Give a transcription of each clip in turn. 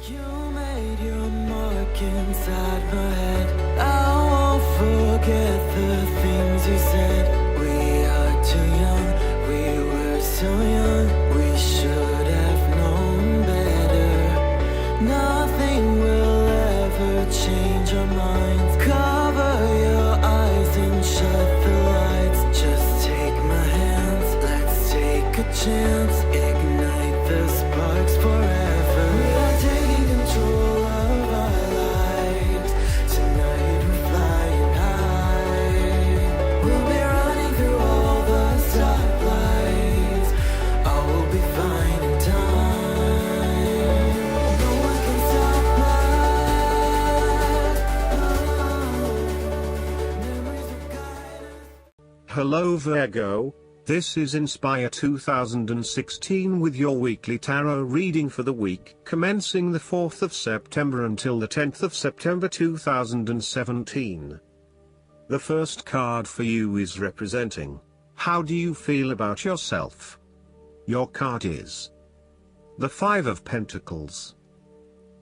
You made your mark inside my head. I won't forget the things you said. We are too young, we were so young. We should have known better. Nothing will ever change our minds. Cover your eyes and shut the lights. Just take my hands, let's take a chance. Ignite the sparks forever. We are taking control of our lives. Tonight we're flying high. We'll be running through all the stoplights. All will be fine in time. No one can stop us. Memories will guide us. Hello Virgo, this is Inspire 2016 with your weekly tarot reading for the week commencing the 4th of September until the 10th of September 2017. The first card for you is representing, how do you feel about yourself? Your card is the 5 of Pentacles.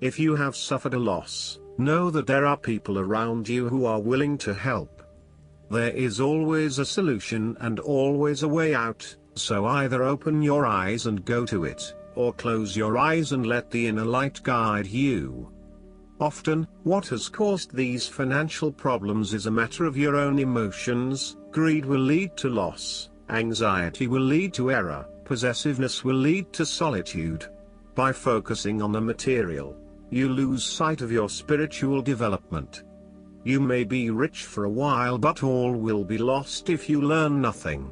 If you have suffered a loss, know that there are people around you who are willing to help. There is always a solution and always a way out, so either open your eyes and go to it, or close your eyes and let the inner light guide you. Often, what has caused these financial problems is a matter of your own emotions. Greed will lead to loss, anxiety will lead to error, possessiveness will lead to solitude. By focusing on the material, you lose sight of your spiritual development. You may be rich for a while, but all will be lost if you learn nothing.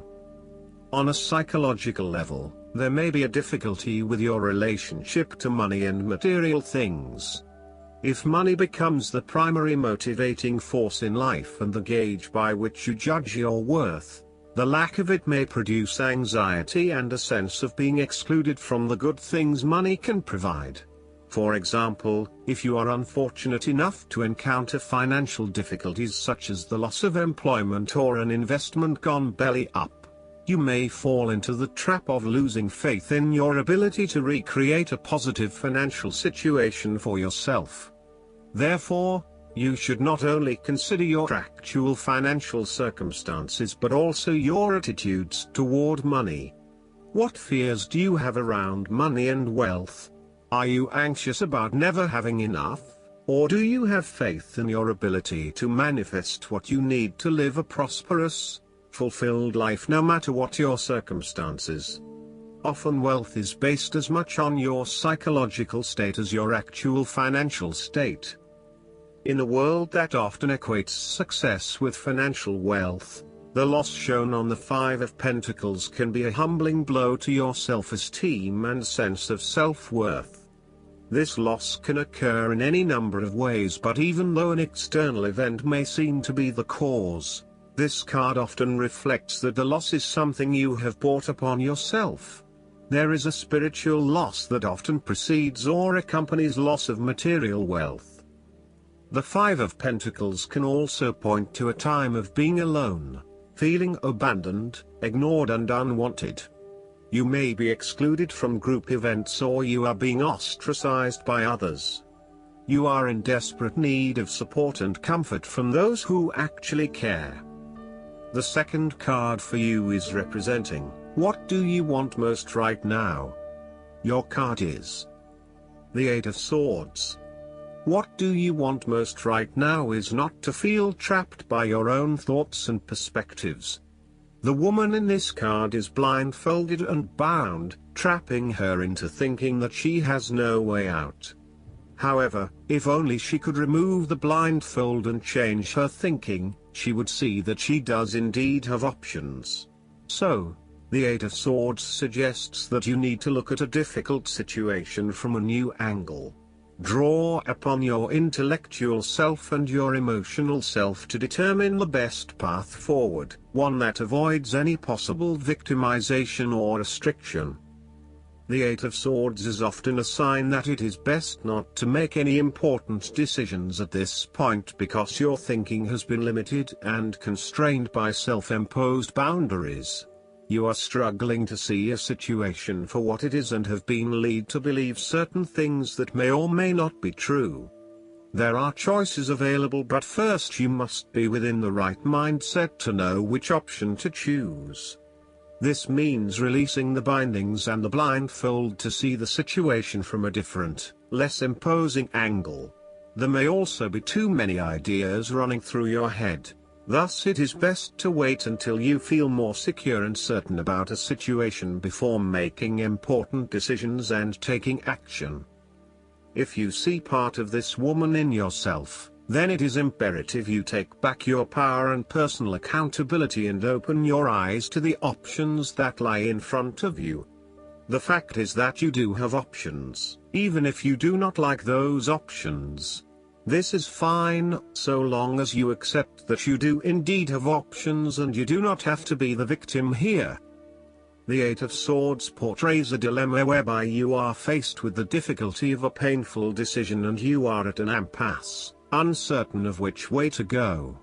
On a psychological level, there may be a difficulty with your relationship to money and material things. If money becomes the primary motivating force in life and the gauge by which you judge your worth, the lack of it may produce anxiety and a sense of being excluded from the good things money can provide. For example, if you are unfortunate enough to encounter financial difficulties such as the loss of employment or an investment gone belly up, you may fall into the trap of losing faith in your ability to recreate a positive financial situation for yourself. Therefore, you should not only consider your actual financial circumstances but also your attitudes toward money. What fears do you have around money and wealth? Are you anxious about never having enough, or do you have faith in your ability to manifest what you need to live a prosperous, fulfilled life no matter what your circumstances? Often wealth is based as much on your psychological state as your actual financial state. In a world that often equates success with financial wealth, the loss shown on the 5 of Pentacles can be a humbling blow to your self-esteem and sense of self-worth. This loss can occur in any number of ways, but even though an external event may seem to be the cause, this card often reflects that the loss is something you have brought upon yourself. There is a spiritual loss that often precedes or accompanies loss of material wealth. The 5 of Pentacles can also point to a time of being alone, feeling abandoned, ignored and unwanted. You may be excluded from group events or you are being ostracized by others. You are in desperate need of support and comfort from those who actually care. The second card for you is representing, what do you want most right now? Your card is the 8 of Swords. What do you want most right now is not to feel trapped by your own thoughts and perspectives. The woman in this card is blindfolded and bound, trapping her into thinking that she has no way out. However, if only she could remove the blindfold and change her thinking, she would see that she does indeed have options. So, the 8 of Swords suggests that you need to look at a difficult situation from a new angle. Draw upon your intellectual self and your emotional self to determine the best path forward, one that avoids any possible victimization or restriction. The 8 of Swords is often a sign that it is best not to make any important decisions at this point because your thinking has been limited and constrained by self-imposed boundaries. you are struggling to see a situation for what it is and have been led to believe certain things that may or may not be true. There are choices available, but first you must be within the right mindset to know which option to choose. This means releasing the bindings and the blindfold to see the situation from a different, less imposing angle. There may also be too many ideas running through your head. Thus it is best to wait until you feel more secure and certain about a situation before making important decisions and taking action. If you see part of this woman in yourself, then it is imperative you take back your power and personal accountability and open your eyes to the options that lie in front of you. The fact is that you do have options, even if you do not like those options. This is fine, so long as you accept that you do indeed have options and you do not have to be the victim here. The Eight of Swords portrays a dilemma whereby you are faced with the difficulty of a painful decision and you are at an impasse, uncertain of which way to go.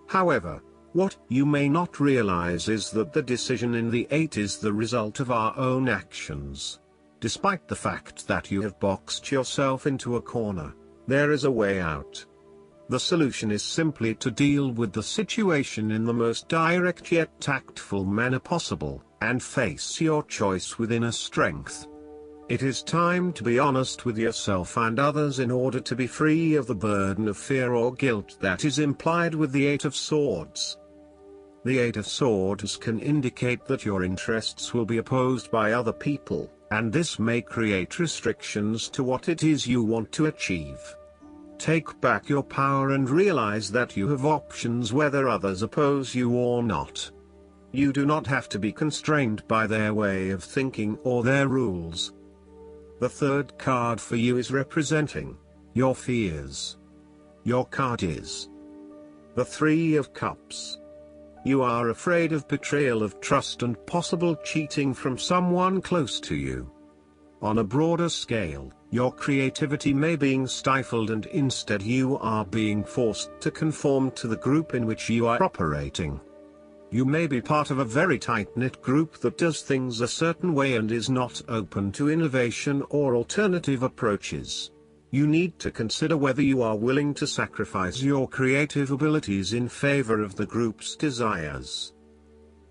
However, what you may not realize is that the decision in the Eight is the result of our own actions. Despite the fact that you have boxed yourself into a corner, there is a way out. The solution is simply to deal with the situation in the most direct yet tactful manner possible, and face your choice with inner strength. It is time to be honest with yourself and others in order to be free of the burden of fear or guilt that is implied with the Eight of Swords. The Eight of Swords can indicate that your interests will be opposed by other people, and this may create restrictions to what it is you want to achieve. Take back your power and realize that you have options whether others oppose you or not. You do not have to be constrained by their way of thinking or their rules. The third card for you is representing your fears. Your card is the Three of Cups. You are afraid of betrayal of trust and possible cheating from someone close to you. On a broader scale, your creativity may be stifled and instead you are being forced to conform to the group in which you are operating. You may be part of a very tight-knit group that does things a certain way and is not open to innovation or alternative approaches. You need to consider whether you are willing to sacrifice your creative abilities in favor of the group's desires.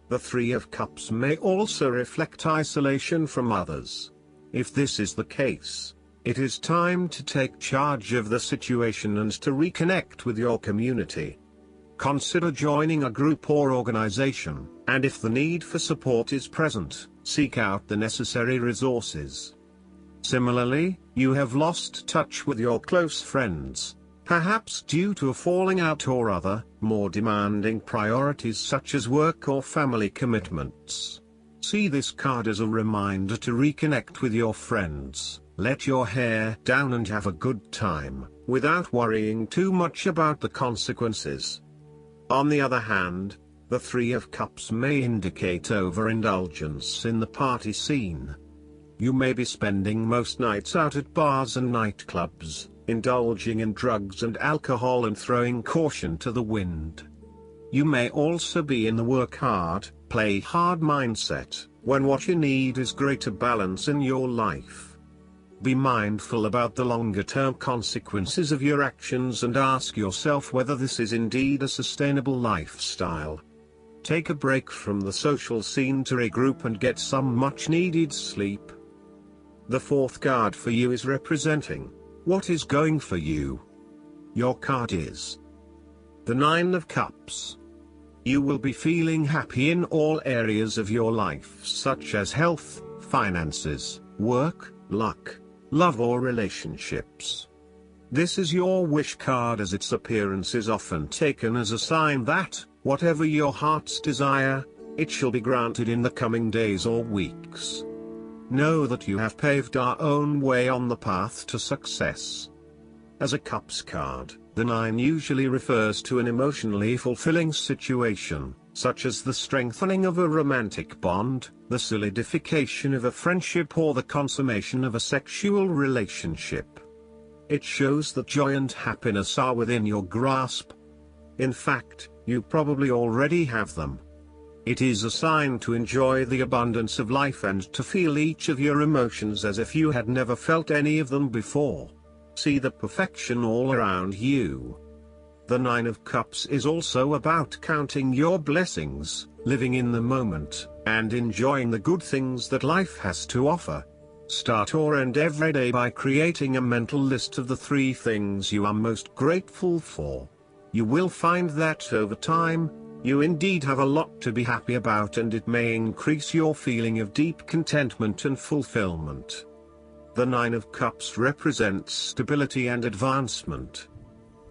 The Three of Cups may also reflect isolation from others. If this is the case, it is time to take charge of the situation and to reconnect with your community. Consider joining a group or organization, and if the need for support is present, seek out the necessary resources. Similarly, you have lost touch with your close friends, perhaps due to a falling out or other, more demanding priorities such as work or family commitments. See this card as a reminder to reconnect with your friends, let your hair down and have a good time, without worrying too much about the consequences. On the other hand, the Three of Cups may indicate overindulgence in the party scene. You may be spending most nights out at bars and nightclubs, indulging in drugs and alcohol and throwing caution to the wind. You may also be in the work hard, play hard mindset, when what you need is greater balance in your life. Be mindful about the longer-term consequences of your actions and ask yourself whether this is indeed a sustainable lifestyle. Take a break from the social scene to regroup and get some much-needed sleep. The fourth card for you is representing what is going for you. Your card is the Nine of Cups. You will be feeling happy in all areas of your life such as health, finances, work, luck, love or relationships. This is your wish card as its appearance is often taken as a sign that, whatever your heart's desire, it shall be granted in the coming days or weeks. Know that you have paved our own way on the path to success. As a Cups card, the Nine usually refers to an emotionally fulfilling situation, such as the strengthening of a romantic bond, the solidification of a friendship or the consummation of a sexual relationship. It shows that joy and happiness are within your grasp. In fact, you probably already have them. It is a sign to enjoy the abundance of life and to feel each of your emotions as if you had never felt any of them before. See the perfection all around you. The Nine of Cups is also about counting your blessings, living in the moment, and enjoying the good things that life has to offer. Start or end every day by creating a mental list of the 3 things you are most grateful for. You will find that over time, you indeed have a lot to be happy about, and it may increase your feeling of deep contentment and fulfillment. The Nine of Cups represents stability and advancement.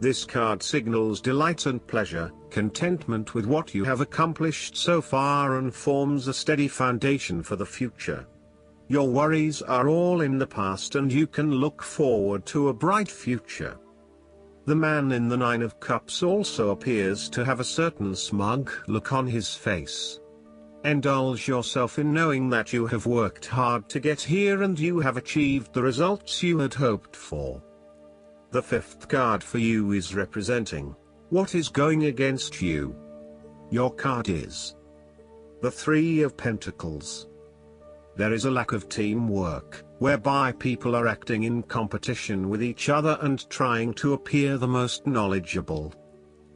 This card signals delight and pleasure, contentment with what you have accomplished so far, and forms a steady foundation for the future. Your worries are all in the past and you can look forward to a bright future. The man in the Nine of Cups also appears to have a certain smug look on his face. Indulge yourself in knowing that you have worked hard to get here and you have achieved the results you had hoped for. The 5th card for you is representing what is going against you. Your card is the 3 of Pentacles. There is a lack of teamwork, whereby people are acting in competition with each other and trying to appear the most knowledgeable.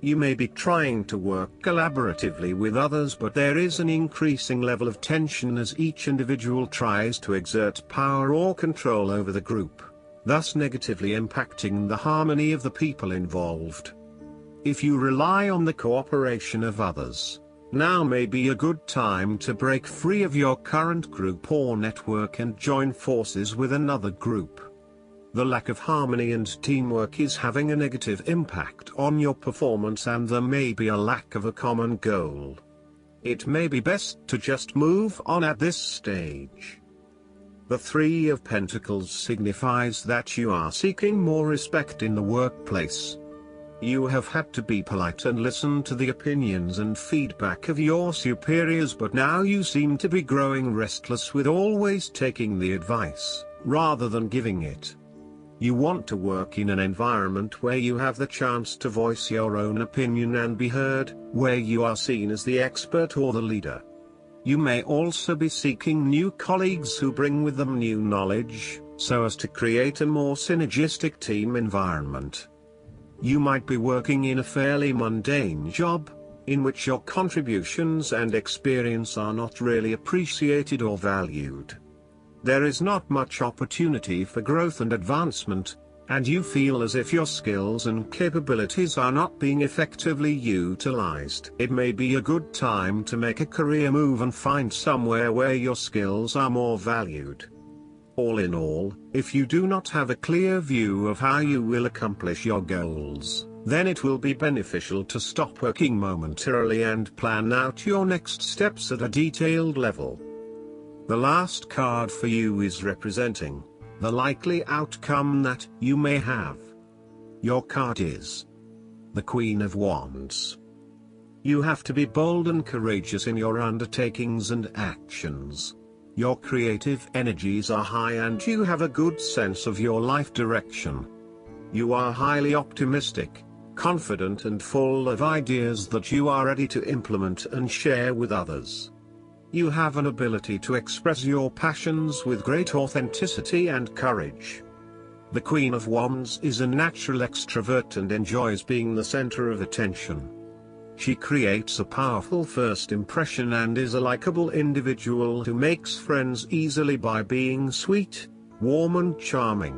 You may be trying to work collaboratively with others, but there is an increasing level of tension as each individual tries to exert power or control over the group, thus negatively impacting the harmony of the people involved. If you rely on the cooperation of others, now may be a good time to break free of your current group or network and join forces with another group. The lack of harmony and teamwork is having a negative impact on your performance, and there may be a lack of a common goal. It may be best to just move on at this stage. The 3 of Pentacles signifies that you are seeking more respect in the workplace. You have had to be polite and listen to the opinions and feedback of your superiors, but now you seem to be growing restless with always taking the advice, rather than giving it. You want to work in an environment where you have the chance to voice your own opinion and be heard, where you are seen as the expert or the leader. You may also be seeking new colleagues who bring with them new knowledge, so as to create a more synergistic team environment. You might be working in a fairly mundane job, in which your contributions and experience are not really appreciated or valued. There is not much opportunity for growth and advancement, and you feel as if your skills and capabilities are not being effectively utilized. It may be a good time to make a career move and find somewhere where your skills are more valued. All in all, if you do not have a clear view of how you will accomplish your goals, then it will be beneficial to stop working momentarily and plan out your next steps at a detailed level. The last card for you is representing the likely outcome that you may have. Your card is the Queen of Wands. You have to be bold and courageous in your undertakings and actions. Your creative energies are high and you have a good sense of your life direction. You are highly optimistic, confident and full of ideas that you are ready to implement and share with others. You have an ability to express your passions with great authenticity and courage. The Queen of Wands is a natural extrovert and enjoys being the center of attention. She creates a powerful first impression and is a likable individual who makes friends easily by being sweet, warm and charming.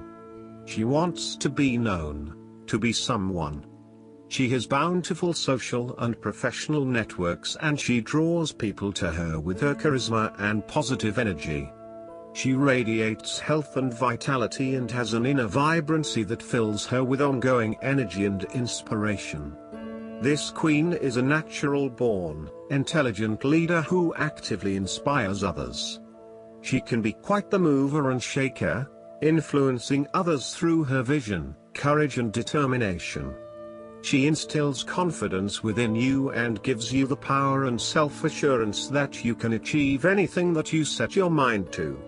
She wants to be known, to be someone. She has bountiful social and professional networks and she draws people to her with her charisma and positive energy. She radiates health and vitality and has an inner vibrancy that fills her with ongoing energy and inspiration. This queen is a natural-born, intelligent leader who actively inspires others. She can be quite the mover and shaker, influencing others through her vision, courage and determination. She instills confidence within you and gives you the power and self-assurance that you can achieve anything that you set your mind to.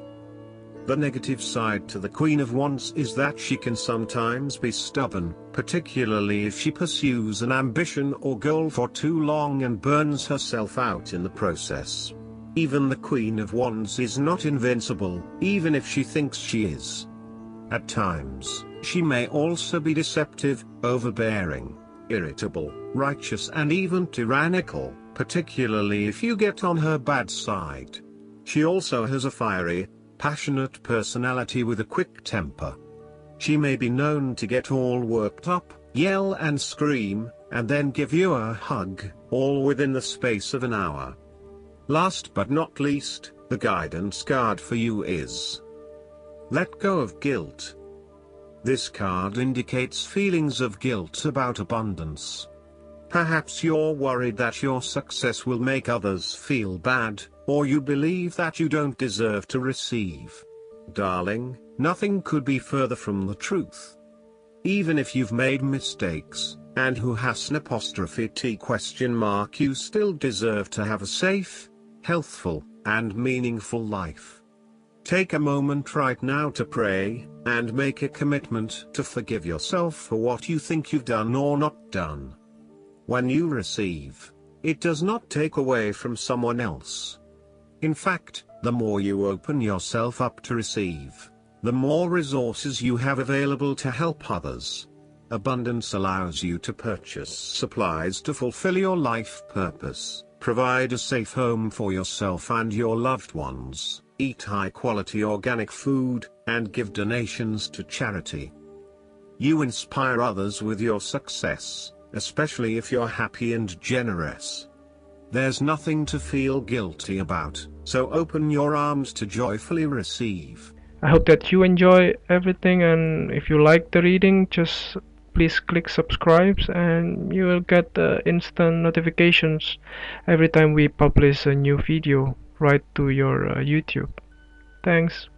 The negative side to the Queen of Wands is that she can sometimes be stubborn, particularly if she pursues an ambition or goal for too long and burns herself out in the process. Even the Queen of Wands is not invincible, even if she thinks she is. At times, she may also be deceptive, overbearing, irritable, righteous and even tyrannical, particularly if you get on her bad side. She also has a fiery, passionate personality with a quick temper. She may be known to get all worked up, yell and scream, and then give you a hug, all within the space of an hour. Last but not least, the guidance card for you is Let Go of Guilt. This card indicates feelings of guilt about abundance. Perhaps you're worried that your success will make others feel bad, or you believe that you don't deserve to receive. Darling, nothing could be further from the truth. Even if you've made mistakes, and who has an apostrophe T question mark, you still deserve to have a safe, healthful, and meaningful life. Take a moment right now to pray, and make a commitment to forgive yourself for what you think you've done or not done. When you receive, it does not take away from someone else. In fact, the more you open yourself up to receive, the more resources you have available to help others. Abundance allows you to purchase supplies to fulfill your life purpose, provide a safe home for yourself and your loved ones, eat high-quality organic food, and give donations to charity. You inspire others with your success, especially if you're happy and generous. There's nothing to feel guilty about, so open your arms to joyfully receive. I hope that you enjoy everything, and if you like the reading, just please click subscribe and you will get instant notifications every time we publish a new video right to your YouTube. Thanks.